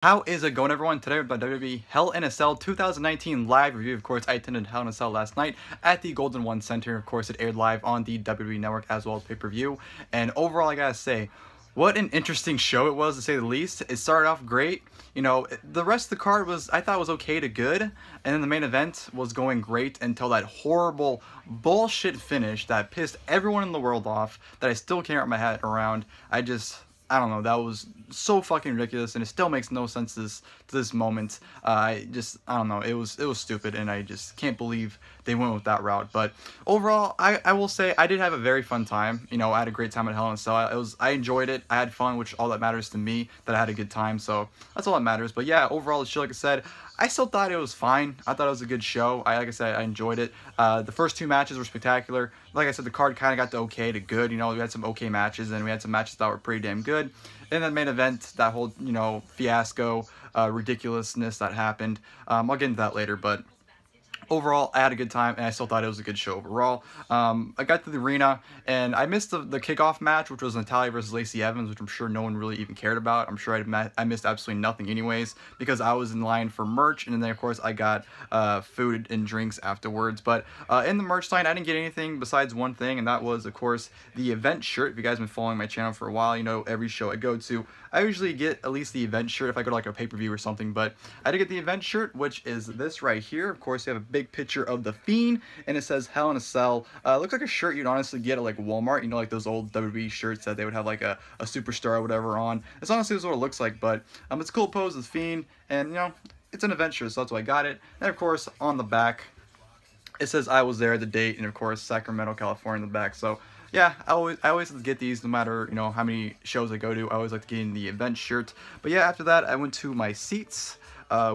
How is it going, everyone? Today with my WWE Hell in a Cell 2019 live review. Of course, I attended Hell in a Cell last night at the Golden One Center. Of course, it aired live on the WWE Network as well as pay-per-view. And overall, I gotta say, what an interesting show it was, to say the least. It started off great. You know, the rest of the card I thought was okay to good. And then the main event was going great until that horrible bullshit finish that pissed everyone in the world off that I still can't wrap my head around. I don't know, that was so fucking ridiculous, and it still makes no sense to this moment. I don't know, it was stupid, and I just can't believe they went with that route. But overall, I will say I did have a very fun time. You know, I had a great time at Hell in a Cell. I enjoyed it. I had fun, which all that matters to me, that I had a good time. So that's all that matters. But yeah, overall, the show, like I said, I still thought it was fine. I thought it was a good show. Like I said, I enjoyed it. The first two matches were spectacular. Like I said, the card kind of got to okay to good. You know, we had some okay matches, and we had some matches that were pretty damn good. And then main event, that whole, you know, fiasco, ridiculousness that happened. I'll get into that later, but overall, I had a good time, and I still thought it was a good show overall. I got to the arena, and I missed the kickoff match, which was Natalya versus Lacey Evans, which I'm sure no one really even cared about. I'm sure I missed absolutely nothing anyways, because I was in line for merch, and then, of course, I got food and drinks afterwards. But in the merch line, I didn't get anything besides one thing, and that was, of course, the event shirt. If you guys have been following my channel for a while, you know every show I go to, I usually get at least the event shirt if I go to like a pay-per-view or something. But I did get the event shirt, which is this right here. Of course, you have a big picture of the Fiend, and it says Hell in a Cell. Looks like a shirt you'd honestly get at like Walmart, you know, like those old WWE shirts that they would have like a superstar or whatever on. It's honestly what it looks like, but it's a cool pose with Fiend, and you know, it's an event shirt, so that's why I got it. And of course, on the back, it says I was there, the date, and of course Sacramento, California in the back. So yeah, I always get these no matter, you know, how many shows I go to. I always like to get in the event shirt. But yeah, after that, I went to my seats,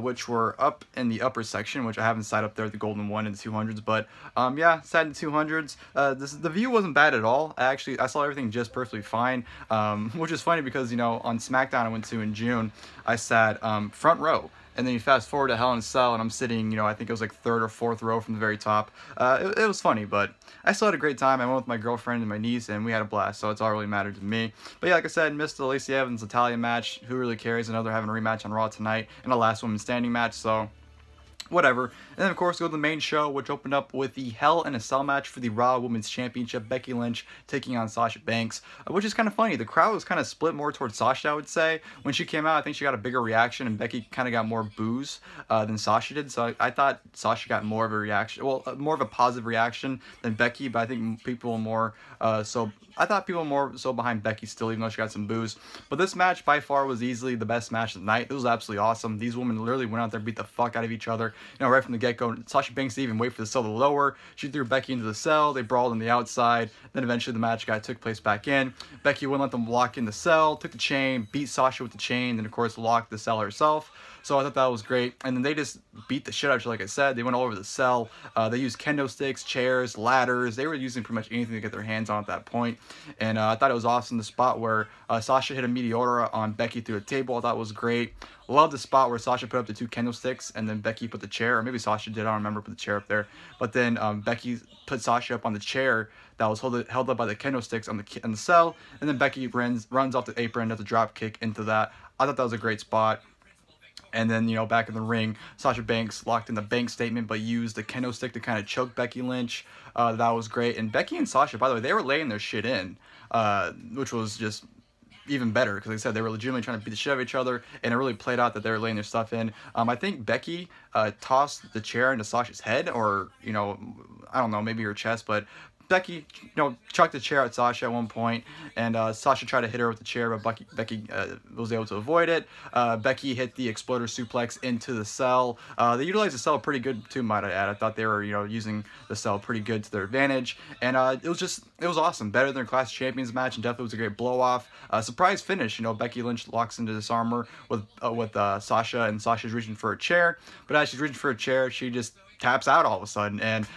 which were up in the upper section, which I haven't sat up there at the Golden One in the 200s. But yeah, sat in the 200s. The view wasn't bad at all. I saw everything just perfectly fine, which is funny because, you know, on SmackDown I went to in June, I sat front row. And then you fast forward to Hell in a Cell, and I'm sitting, you know, I think it was like third or fourth row from the very top. It was funny, but I still had a great time. I went with my girlfriend and my niece, and we had a blast, so it's all really mattered to me. But yeah, like I said, missed the Lacey Evans Natalya match. Who really cares? I know they're having a rematch on Raw tonight, and a last woman standing match, so whatever. And then, of course, go to the main show, which opened up with the Hell in a Cell match for the Raw Women's Championship. Becky Lynch taking on Sasha Banks, which is kind of funny. The crowd was kind of split more towards Sasha, I would say. When she came out, I think she got a bigger reaction, and Becky kind of got more boos than Sasha did. So I thought Sasha got more of a reaction, well, more of a positive reaction than Becky, but I think people were more I thought people were more so behind Becky still, even though she got some boos. But this match, by far, was easily the best match of the night. It was absolutely awesome. These women literally went out there and beat the fuck out of each other. You know, right from the get-go. Sasha Banks didn't even wait for the cell to lower. She threw Becky into the cell. They brawled on the outside. Then eventually the match took place back in. Becky wouldn't let them lock in the cell, took the chain, beat Sasha with the chain, then, of course, locked the cell herself. So I thought that was great. And then they just beat the shit out of her, like I said. They went all over the cell. They used kendo sticks, chairs, ladders. They were using pretty much anything to get their hands on at that point. And I thought it was awesome, the spot where Sasha hit a Meteora on Becky through a table. I thought was great. Love the spot where Sasha put up the two kendo sticks, and then Becky put the chair, or maybe Sasha did, I don't remember, put the chair up there. But then Becky put Sasha up on the chair that was held up by the kendo sticks on the cell, and then Becky runs off the apron, does a drop kick into that. I thought that was a great spot. And then, you know, back in the ring, Sasha Banks locked in the bank statement, but used the kendo stick to kind of choke Becky Lynch. That was great. And Becky and Sasha, by the way, they were laying their shit in, which was just even better, because like I said, they were legitimately trying to beat the shit out of each other, and it really played out that they were laying their stuff in. I think Becky tossed the chair into Sasha's head, or, you know, I don't know, maybe her chest, but Becky, you know, chucked the chair at Sasha at one point, and Sasha tried to hit her with the chair, but Becky was able to avoid it. Becky hit the exploder suplex into the cell. They utilized the cell pretty good too, might I add. I thought they were, you know, using the cell pretty good to their advantage, and it was awesome. Better than their Clash of Champions match, and definitely was a great blow-off. Surprise finish, you know, Becky Lynch locks into this armor with Sasha, and Sasha's reaching for a chair, but as she's reaching for a chair, she just taps out all of a sudden, and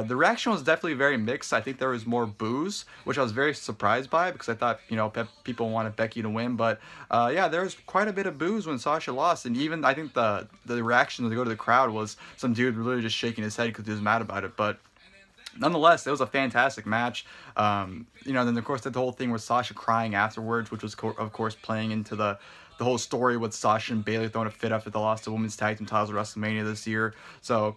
the reaction was definitely very mixed. I think there was more boos, which I was very surprised by, because I thought, you know, people wanted Becky to win, but yeah, there was quite a bit of boos when Sasha lost, and even I think the reaction to go to the crowd was some dude literally just shaking his head because he was mad about it. But nonetheless, it was a fantastic match. You know, then of course the whole thing with Sasha crying afterwards, which was of course playing into the the whole story with Sasha and Bayley throwing a fit after they lost the women's tag team titles at WrestleMania this year. So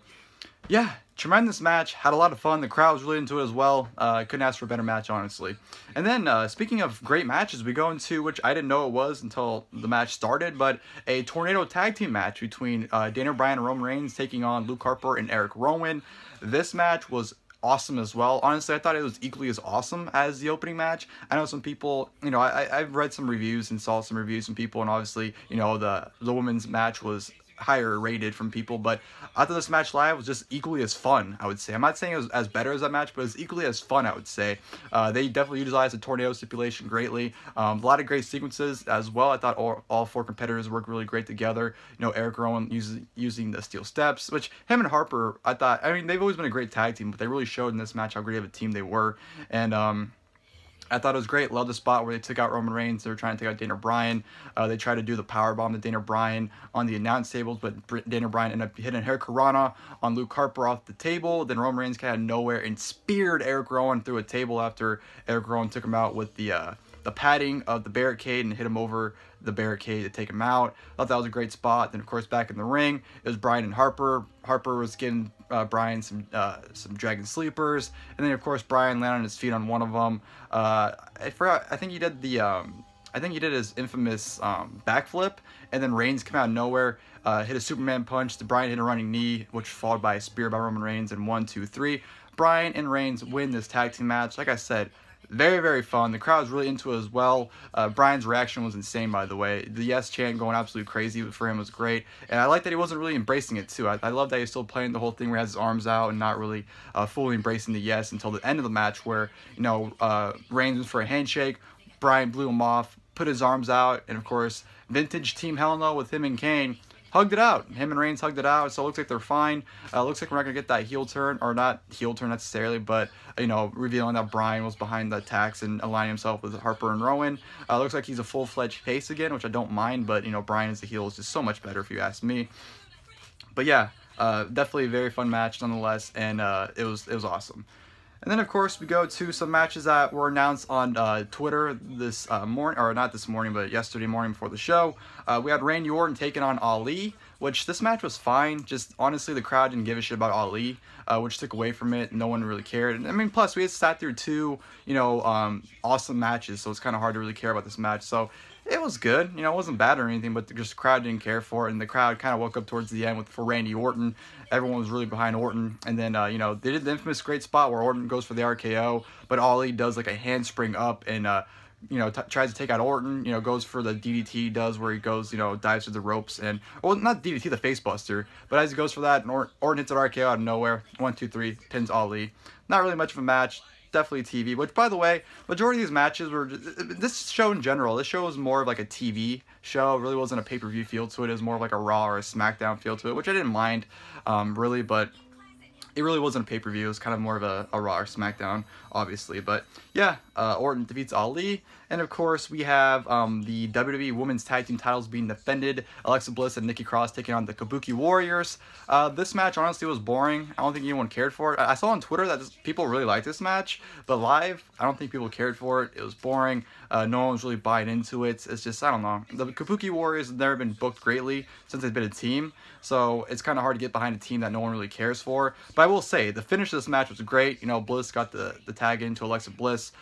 yeah, tremendous match. Had a lot of fun. The crowd was really into it as well. Couldn't ask for a better match, honestly. And then, speaking of great matches, we go into, which I didn't know it was until the match started, but a tornado tag team match between Daniel Bryan and Roman Reigns taking on Luke Harper and Erick Rowan. This match was awesome as well. Honestly, I thought it was equally as awesome as the opening match. I know some people, you know, I've read some reviews and saw some reviews from people, and obviously, you know, the women's match was higher rated from people, but I thought this match live was just equally as fun, I would say. I'm not saying it was as better as that match, but it's equally as fun, I would say. They definitely utilized the tornado stipulation greatly. A lot of great sequences as well. I thought all four competitors worked really great together. You know, Erick Rowan using the steel steps, which him and Harper, I mean, they've always been a great tag team, but they really showed in this match how great of a team they were. And I thought it was great. Love the spot where they took out Roman Reigns. They were trying to take out Daniel Bryan. They tried to do the powerbomb to Daniel Bryan on the announce tables, but Daniel Bryan ended up hitting a hurricanrana on Luke Harper off the table. Then Roman Reigns came out of nowhere and speared Erick Rowan through a table after Erick Rowan took him out with the padding of the barricade and hit him over the barricade to take him out. Thought that was a great spot. Then, of course, back in the ring, it was Bryan and Harper. Harper was giving Bryan some dragon sleepers, and then of course Bryan landed on his feet on one of them. I forgot. I think he did the. I think he did his infamous backflip, and then Reigns came out of nowhere, hit a Superman punch. Bryan hit a running knee, which followed by a spear by Roman Reigns, and 1, 2, 3. Bryan and Reigns win this tag team match. Like I said, very, very fun. The crowd was really into it as well. Bryan's reaction was insane, by the way. The yes chant going absolutely crazy for him was great. And I like that he wasn't really embracing it, too. I love that he's still playing the whole thing where he has his arms out and not really fully embracing the yes until the end of the match where, you know, Reigns went for a handshake. Bryan blew him off, put his arms out, and, of course, vintage Team Hell No with him and Kane hugged it out. Him and Reigns hugged it out, so it looks like they're fine. Looks like we're not going to get that heel turn, or not heel turn necessarily, but, you know, revealing that Bryan was behind the attacks and aligning himself with Harper and Rowan. Looks like he's a full-fledged face again, which I don't mind, but, you know, Bryan as a heel is just so much better if you ask me. But yeah, definitely a very fun match nonetheless, and it was awesome. And then, of course, we go to some matches that were announced on Twitter this morning, or not this morning, but yesterday morning before the show. We had Randy Orton taking on Ali, which this match was fine. Just, honestly, the crowd didn't give a shit about Ali, which took away from it. No one really cared. And, I mean, plus, we had sat through two, you know, awesome matches, so it's kind of hard to really care about this match. So it was good. You know, it wasn't bad or anything, but just the crowd didn't care for it, and the crowd kind of woke up towards the end for Randy Orton. Everyone was really behind Orton, and then, you know, they did the infamous great spot where Orton goes for the RKO, but Ali does, like, a handspring up and, you know, tries to take out Orton, you know, goes for the DDT, does where he goes, you know, dives through the ropes, and, well, not DDT, the face buster, but as he goes for that, and Orton hits an RKO out of nowhere, 1, 2, 3, pins Ali. Not really much of a match. Definitely TV, which, by the way, majority of these matches were just, this show in general, this show was more of like a TV show. It really wasn't a pay-per-view feel to it. It was more of like a Raw or a SmackDown feel to it, which I didn't mind, really, but it really wasn't a pay-per-view. It was kind of more of a Raw or SmackDown, obviously. But yeah, Orton defeats Ali. And of course, we have the WWE Women's Tag Team titles being defended. Alexa Bliss and Nikki Cross taking on the Kabuki Warriors. This match, honestly, was boring. I don't think anyone cared for it. I saw on Twitter that people really liked this match. But live, I don't think people cared for it. It was boring. No one was really buying into it. It's just, I don't know. The Kabuki Warriors have never been booked greatly since they've been a team. So it's kind of hard to get behind a team that no one really cares for. But I will say, the finish of this match was great. You know, Bliss got the tag into Alexa Bliss.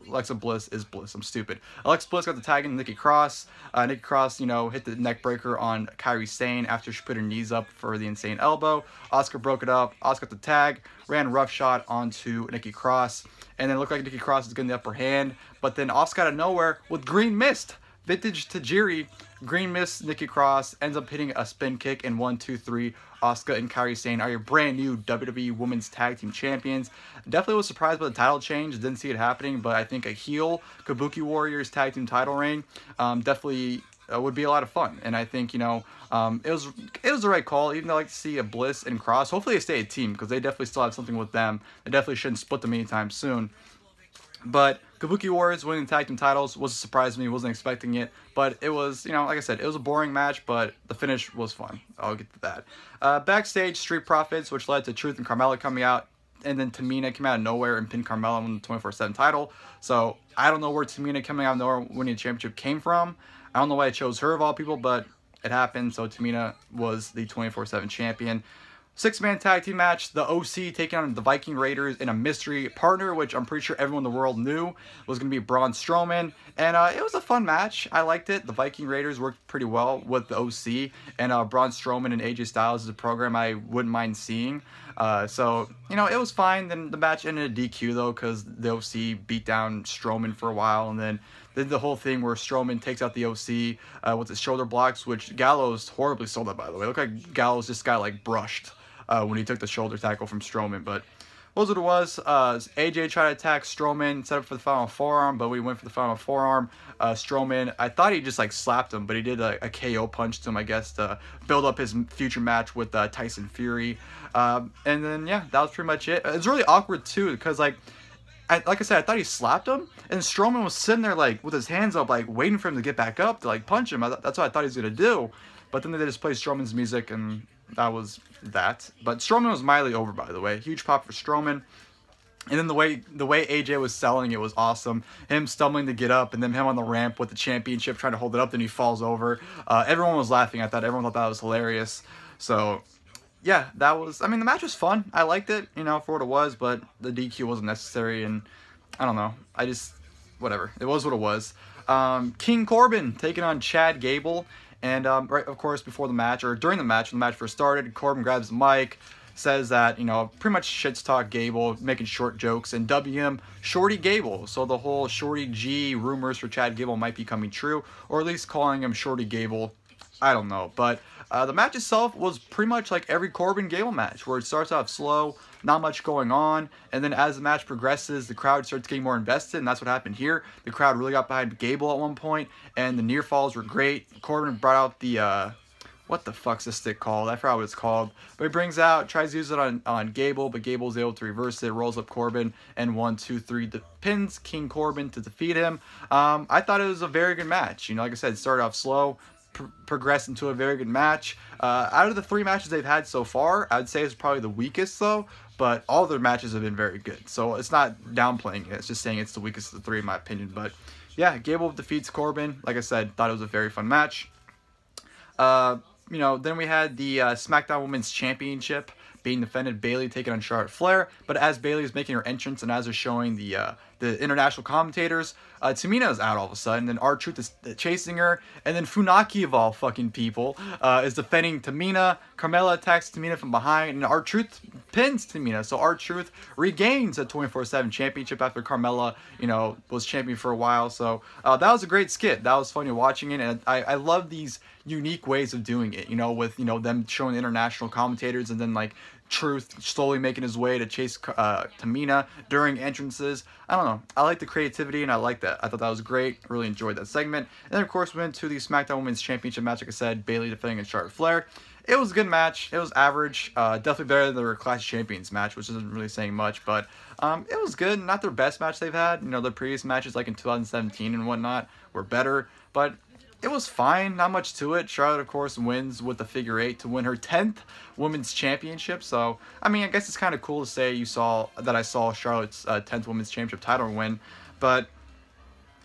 Alexa Bliss is Bliss. I'm stupid. Alexa Bliss got the tag in Nikki Cross. Nikki Cross, you know, hit the neck breaker on Kairi Sane after she put her knees up for the insane elbow. Asuka broke it up. Asuka got the tag, ran roughshod onto Nikki Cross, and then it looked like Nikki Cross was getting the upper hand. But then Asuka out of nowhere with green mist. Vintage Tajiri, green mist, Nikki Cross ends up hitting a spin kick in 1, 2, 3. Asuka and Kairi Sane are your brand new WWE Women's Tag Team Champions. Definitely was surprised by the title change. Didn't see it happening, but I think a heel Kabuki Warriors Tag Team title reign definitely would be a lot of fun. And I think, you know, it was the right call. Even though I like to see a Bliss and Cross. Hopefully they stay a team because they definitely still have something with them. They definitely shouldn't split them anytime soon. But Kabuki Warriors winning the tag team titles was a surprise to me. Wasn't expecting it. But it was, you know, like I said, it was a boring match, but the finish was fun. I'll get to that. Backstage, Street Profits, which led to Truth and Carmella coming out. And then Tamina came out of nowhere and pinned Carmella on the 24/7 title. So I don't know where Tamina coming out of nowhere winning the championship came from. I don't know why I chose her of all people, but it happened. So Tamina was the 24/7 champion. 6-man tag team match, the OC taking on the Viking Raiders in a mystery partner, which I'm pretty sure everyone in the world knew was going to be Braun Strowman. And it was a fun match. I liked it. The Viking Raiders worked pretty well with the OC. And Braun Strowman and AJ Styles is a program I wouldn't mind seeing. So, you know, it was fine. Then the match ended in a DQ, though, because the OC beat down Strowman for a while. And then did the whole thing where Strowman takes out the OC with his shoulder blocks, which Gallows horribly sold that, by the way. It looked like Gallows just got, like, brushed when he took the shoulder tackle from Strowman. But what it was, AJ tried to attack Strowman, set up for the final forearm, but we went for the final forearm. Strowman, I thought he just, like, slapped him, but he did a KO punch to him, I guess, to build up his future match with Tyson Fury. And then, yeah, that was pretty much it. It's really awkward, too, because, like I said, I thought he slapped him, and Strowman was sitting there, like, with his hands up, like, waiting for him to get back up to, like, punch him. That's what I thought he was going to do. But then they just played Strowman's music, and that was that. But Strowman was mildly over, by the way. Huge pop for Strowman. And then the way AJ was selling it was awesome. Him stumbling to get up, and then him on the ramp with the championship trying to hold it up, then he falls over. Everyone was laughing at that. Everyone thought that was hilarious. So, yeah, that was... I mean, the match was fun. I liked it, you know, for what it was, but the DQ wasn't necessary, and I don't know. I just... whatever. It was what it was. King Corbin taking on Chad Gable. And, right, of course, before the match, or during the match, when the match first started, Corbin grabs the mic, says that, you know, pretty much shits talk Gable, making short jokes, and W him Shorty Gable. So the whole Shorty G rumors for Chad Gable might be coming true, or at least calling him Shorty Gable. I don't know. But the match itself was pretty much like every Corbin Gable match, where it starts off slow, not much going on, and then as the match progresses, the crowd starts getting more invested, and that's what happened here. The crowd really got behind Gable at one point, and the near falls were great. Corbin brought out the, what the fuck's this stick called? I forgot what it's called. But he brings out, tries to use it on Gable, but Gable's able to reverse it, rolls up Corbin, and 1, 2, 3 pins King Corbin to defeat him. I thought it was a very good match. You know, like I said, it started off slow, progressed into a very good match. Out of the 3 matches they've had so far, I'd say it's probably the weakest, though. But all their matches have been very good. So it's not downplaying it. It's just saying it's the weakest of the 3, in my opinion. But yeah, Gable defeats Corbin. Like I said, thought it was a very fun match. You know, then we had the SmackDown Women's Championship being defended. Bayley taking on Charlotte Flair. But as Bayley is making her entrance and as they're showing the international commentators, Tamina is out all of a sudden. Then R-Truth is chasing her. And then Funaki, of all fucking people, is defending Tamina. Carmella attacks Tamina from behind. And R-Truth pins Tamina. So R-Truth regains a 24/7 championship after Carmella, you know, was champion for a while. So that was a great skit. That was funny watching it. And I love these unique ways of doing it, you know, with, you know, them showing the international commentators and then, like, Truth slowly making his way to chase Tamina during entrances. I don't know. I like the creativity, and I like that. I thought that was great. Really enjoyed that segment. And then, of course, we went to the SmackDown Women's Championship match. Like I said, Bayley defending against Charlotte Flair. It was a good match. It was average. Definitely better than their Clash of Champions match, which isn't really saying much. But it was good. Not their best match they've had. You know, their previous matches, like in 2017 and whatnot, were better. But it was fine. Not much to it. Charlotte, of course, wins with the figure 8 to win her 10th Women's Championship. So, I mean, I guess it's kind of cool to say I saw Charlotte's 10th Women's Championship title win. But,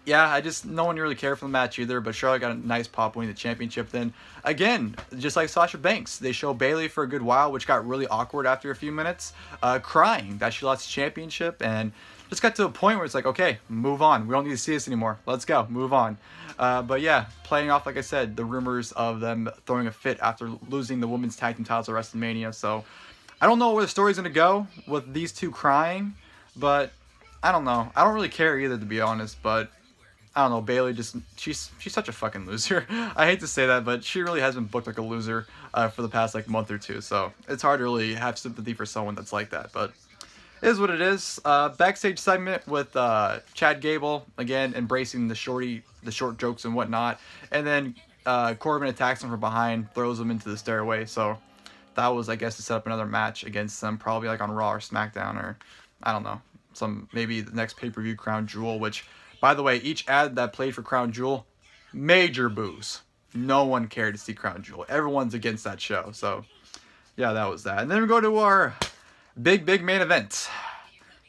yeah, no one really cared for the match either. But Charlotte got a nice pop winning the championship. Then, again, just like Sasha Banks, they show Bayley for a good while, which got really awkward after a few minutes, crying that she lost the championship. And just got to a point where it's like, okay, move on. We don't need to see this anymore. Let's go. Move on. But yeah, playing off, like I said, the rumors of them throwing a fit after losing the women's tag team titles at WrestleMania. So I don't know where the story's going to go with these two crying, but I don't know. I don't really care either, to be honest, but I don't know. Bayley she's such a fucking loser. I hate to say that, but she really has been booked like a loser for the past like month or two. So it's hard to really have sympathy for someone that's like that, but it is what it is. Backstage segment with Chad Gable, again, embracing the short jokes and whatnot. And then Corbin attacks him from behind, throws him into the stairway. So that was, I guess, to set up another match against them, probably like on Raw or SmackDown, or I don't know, maybe the next pay-per-view Crown Jewel, which, by the way, each ad that played for Crown Jewel, major boos. No one cared to see Crown Jewel. Everyone's against that show. So yeah, that was that. And then we go to our big main event.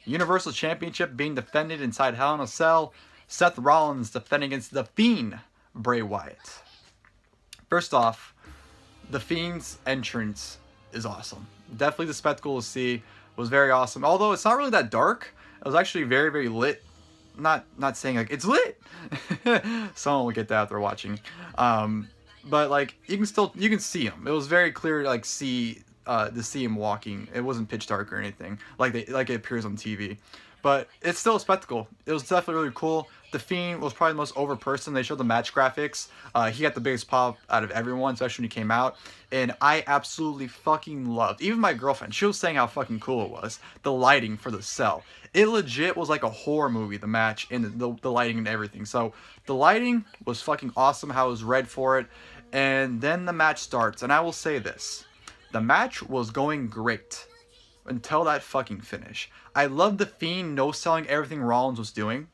Universal Championship being defended inside Hell in a Cell. Seth Rollins defending against The Fiend, Bray Wyatt. First off, the Fiend's entrance is awesome. Definitely the spectacle to see. Was very awesome. Although it's not really that dark. It was actually very, very lit. Not saying like it's lit. Someone will get that if they're watching. But like you can see him. It was very clear to see him walking. It wasn't pitch dark or anything like it appears on TV. But it's still a spectacle. It was definitely really cool. The Fiend was probably the most over person. They showed the match graphics. He got the biggest pop out of everyone, especially when he came out. And I absolutely fucking loved. Even my girlfriend, she was saying how fucking cool it was. The lighting for the cell. It legit was like a horror movie, the match, and the lighting and everything. So the lighting was fucking awesome, how it was red for it. And then the match starts. And I will say this. The match was going great until that fucking finish. I loved the Fiend no-selling everything Rollins was doing.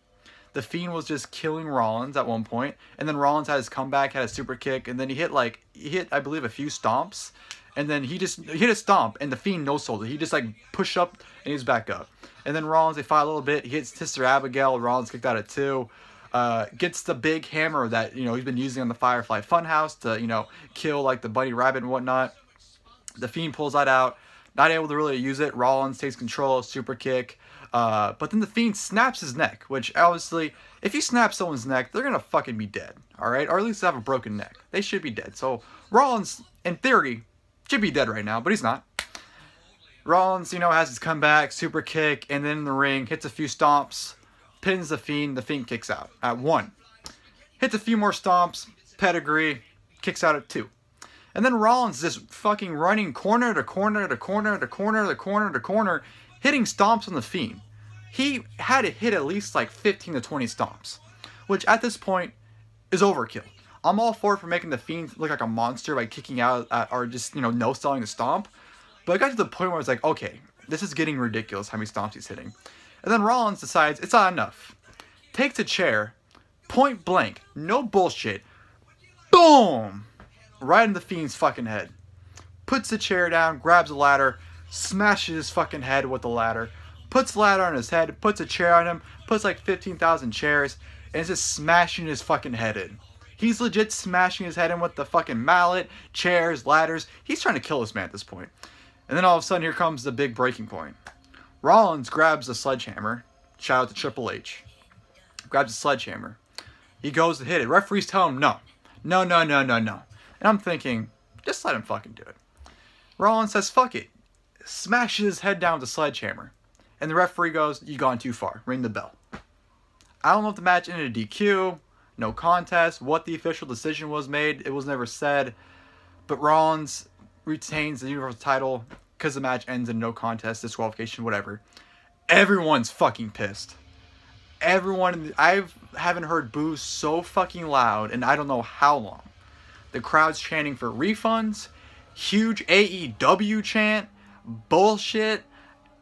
The Fiend was just killing Rollins at one point, and then Rollins had his comeback, had a super kick, and then he hit I believe a few stomps, and then he hit a stomp, and the Fiend no-sold it. He just like pushed up and he's back up. And then Rollins, they fought a little bit. He hits Sister Abigail. Rollins kicked out at 2. Gets the big hammer that he's been using on the Firefly Funhouse to kill like the Bunny Rabbit and whatnot. The Fiend pulls that out. Not able to really use it. Rollins takes control, super kick. But then the Fiend snaps his neck, which obviously, if you snap someone's neck, they're gonna fucking be dead, alright? Or at least have a broken neck. They should be dead. So, Rollins, in theory, should be dead right now, but he's not. Rollins, has his comeback, super kick, and then in the ring, hits a few stomps, pins the Fiend kicks out at 1. Hits a few more stomps, pedigree, kicks out at 2. And then Rollins just fucking running corner to corner to corner to corner to corner to corner, hitting stomps on the Fiend. He had to hit at least like 15 to 20 stomps, which at this point is overkill. I'm all for it for making the Fiend look like a monster by kicking out or just, no-selling the stomp. But it got to the point where it's like, okay, this is getting ridiculous how many stomps he's hitting. And then Rollins decides it's not enough. Takes a chair, point blank, no bullshit, boom! Right in the Fiend's fucking head. Puts the chair down, grabs a ladder, smashes his fucking head with the ladder, puts the ladder on his head, puts a chair on him, puts like 15,000 chairs, and is just smashing his fucking head in. He's legit smashing his head in with the fucking mallet, chairs, ladders. He's trying to kill this man at this point. And then all of a sudden, here comes the big breaking point. Rollins grabs the sledgehammer. Shout out to Triple H. Grabs the sledgehammer. He goes to hit it. Referees tell him no. No, no, no, no, no. And I'm thinking, just let him fucking do it. Rollins says, fuck it. Smashes his head down with the sledgehammer. And the referee goes, you've gone too far. Ring the bell. I don't know if the match ended a DQ, no contest, what the official decision was made. It was never said. But Rollins retains the Universal title because the match ends in no contest, disqualification, whatever. Everyone's fucking pissed. Everyone, I haven't heard boos so fucking loud and I don't know how long. The crowd's chanting for refunds, huge AEW chant, bullshit,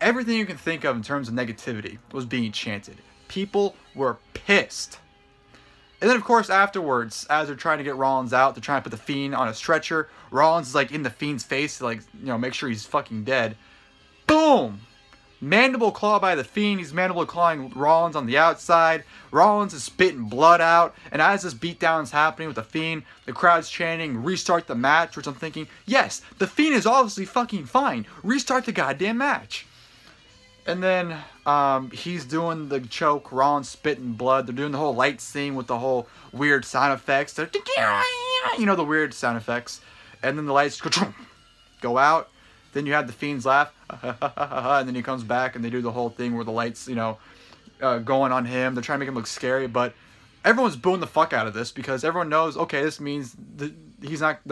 everything you can think of in terms of negativity was being chanted. People were pissed. And then, of course, afterwards, as they're trying to get Rollins out, they're trying to put the Fiend on a stretcher. Rollins is, like, in the Fiend's face to, like, make sure he's fucking dead. Boom! Mandible claw by the Fiend. He's mandible clawing Rollins on the outside. Rollins is spitting blood out. And as this beatdown is happening with the Fiend, the crowd's chanting, restart the match, which I'm thinking, yes, the Fiend is obviously fucking fine. Restart the goddamn match. And then he's doing the choke, Rollins spitting blood. They're doing the whole light scene with the whole weird sound effects. They're, the weird sound effects. And then the lights go out. Then you have the Fiend's laugh. And then he comes back and they do the whole thing where the lights, going on him. They're trying to make him look scary. But everyone's booing the fuck out of this because everyone knows, okay, this means the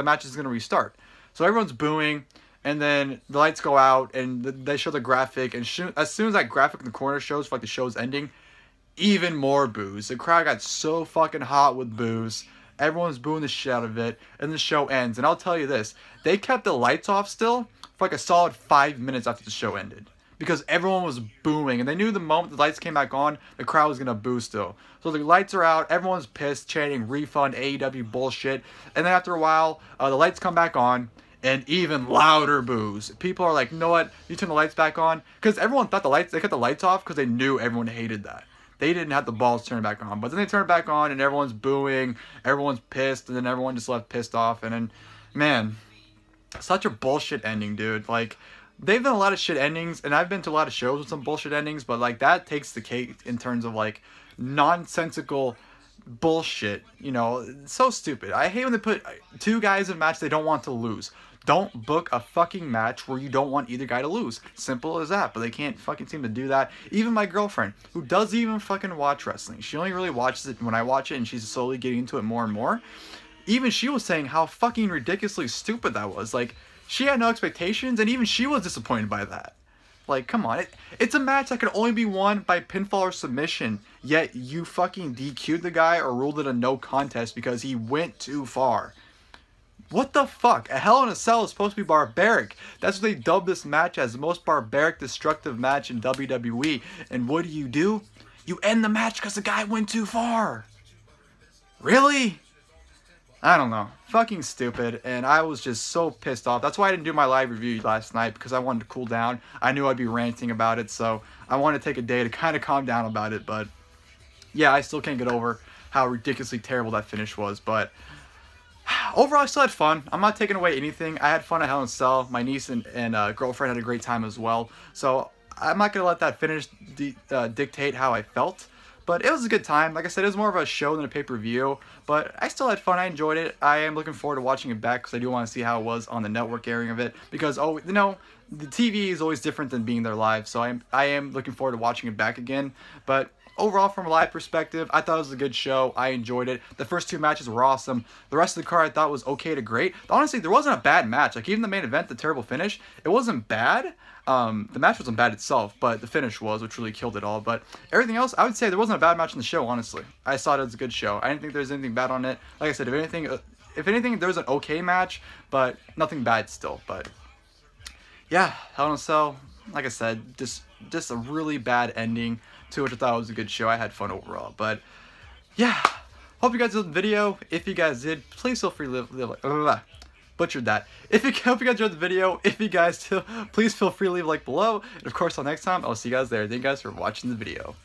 match is going to restart. So everyone's booing. And then the lights go out, and they show the graphic, and as soon as that graphic in the corner shows for like the show's ending, even more boos. The crowd got so fucking hot with boos. Everyone's booing the shit out of it, and the show ends. And I'll tell you this, they kept the lights off still for like a solid 5 minutes after the show ended. Because everyone was booing, and they knew the moment the lights came back on, the crowd was going to boo still. So the lights are out, everyone's pissed, chanting refund, AEW bullshit, and then after a while, the lights come back on, and even louder boos. People are like, you know what? You turn the lights back on. Because everyone thought they kept the lights off because they knew everyone hated that. they didn't have the balls to turn it back on. But then they turned it back on, and everyone's booing, everyone's pissed, and then everyone just left pissed off. And then, man, such a bullshit ending, dude. Like, they've done a lot of shit endings, and I've been to a lot of shows with some bullshit endings, but, like, that takes the cake in terms of, like, nonsensical bullshit. You know, it's so stupid. I hate when they put two guys in a match they don't want to lose. Don't book a fucking match where you don't want either guy to lose. Simple as that. But they can't fucking seem to do that. Even my girlfriend, who doesn't even fucking watch wrestling. She only really watches it when I watch it, and she's slowly getting into it more and more. Even she was saying how fucking ridiculously stupid that was. Like, she had no expectations, and even she was disappointed by that. Like, come on. It's a match that could only be won by pinfall or submission, yet you fucking DQ'd the guy or ruled it a no contest because he went too far. What the fuck? A Hell in a Cell is supposed to be barbaric. That's what they dubbed this match as, the most barbaric, destructive match in WWE. And what do? You end the match because the guy went too far. Really? I don't know. Fucking stupid. And I was just so pissed off. That's why I didn't do my live review last night, because I wanted to cool down. I knew I'd be ranting about it, so I wanted to take a day to kind of calm down about it. But yeah, I still can't get over how ridiculously terrible that finish was. But overall, I still had fun. I'm not taking away anything. I had fun at Hell in a Cell. My niece and girlfriend had a great time as well. So I'm not going to let that finish dictate how I felt. But it was a good time. Like I said, it was more of a show than a pay-per-view. But I still had fun. I enjoyed it. I am looking forward to watching it back, because I do want to see how it was on the network airing of it. Because, oh, you know, the TV is always different than being there live. So I am looking forward to watching it back again. But overall, from a live perspective, I thought it was a good show. I enjoyed it. The first two matches were awesome. The rest of the card I thought was okay to great. Honestly, there wasn't a bad match. Like, even the main event, the terrible finish, it wasn't bad. The match wasn't bad itself, but the finish was, which really killed it all. But everything else, I would say there wasn't a bad match in the show, honestly. I thought it was a good show. I didn't think there was anything bad on it. Like I said, if anything, there was an okay match, but nothing bad still. But yeah, Hell in a Cell, like I said, just a really bad ending to which I thought it was a good show. I had fun overall. But yeah, hope you guys enjoyed the video. If you guys did, please feel free to butchered that. Hope you guys enjoyed the video. If you guys do, please feel free to leave a like below. And of course, until next time, I'll see you guys there. Thank you guys for watching the video.